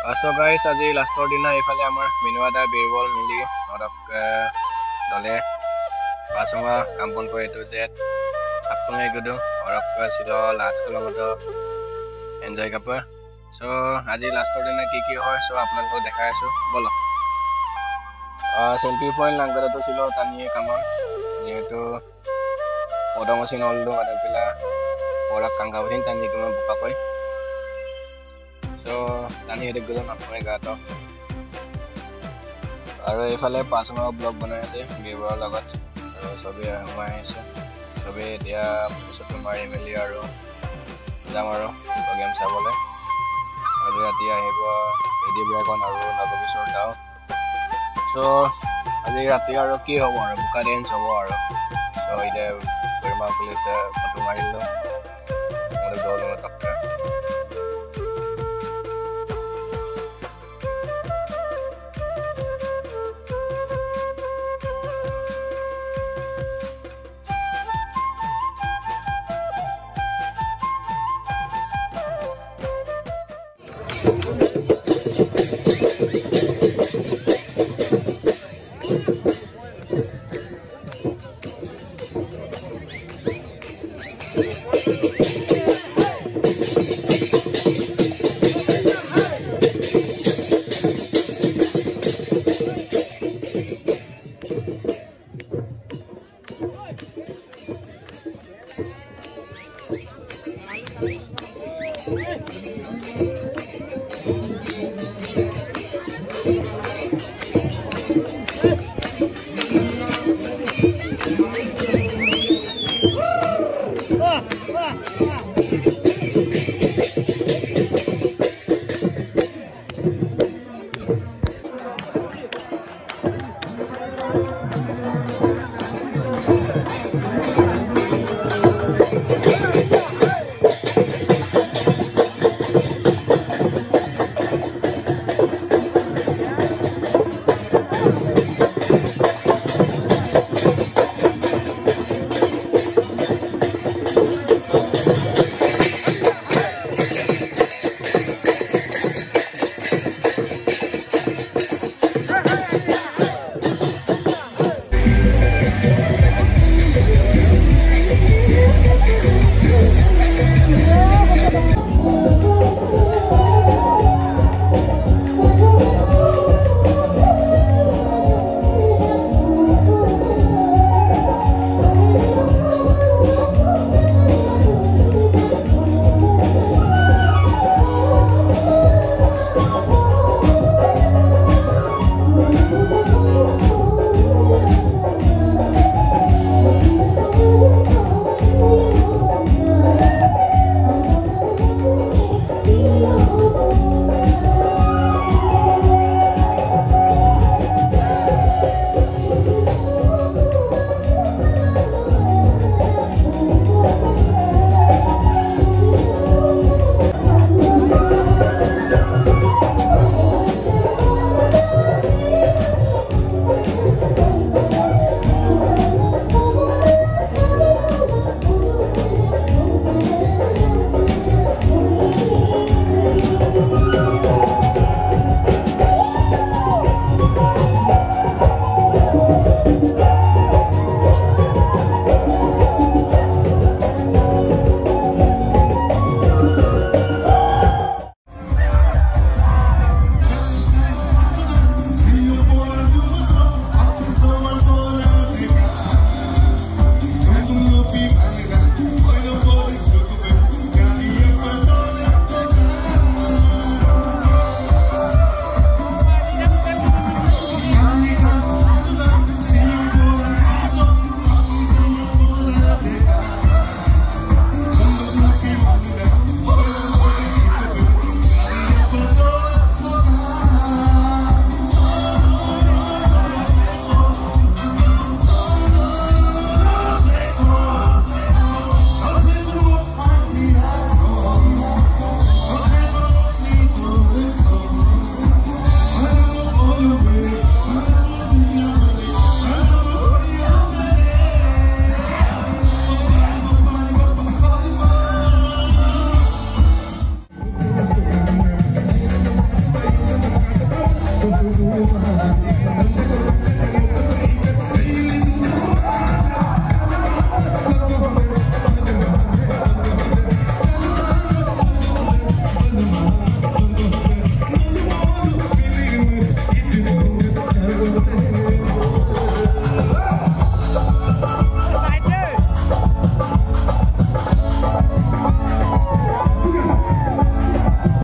So guys, আজি লাষ্টৰ দিনা এইফালে আমাৰ মিনুৱাদা বীৰবল মিলি অলপ দলে পাঁচমা কাম্পন কৰি এইটো যে আপনি গুদো অলপ ছিল লাষ্ট লগত এনজয় কাপৰ সো আজি লাষ্টৰ দিনা কি হয় সো আপোনালোকক দেখাই আছো বলো সেন্ট্ৰি পয়েন্ট লাংগলাটো ছিল তানিয়ে কামৰ যেহেতু অডমসিন অলদো আদপিলা ওরা কাঙ্গাবহিন তানি কিমান বুকা কয় So, tani hedik gulo napunay gato. Aro ifale pasama vlog banai ase bibor lagot. So sobe amai ase. Sobe dia pusoto mari meli aro jam aro program sabole. Aro ati ahibo ready bagon aro nabokisor dao. So, আজি rati aro ki hobo aro buka dance hobo aro. So ide berma police photo marilo. Aro golo matakka.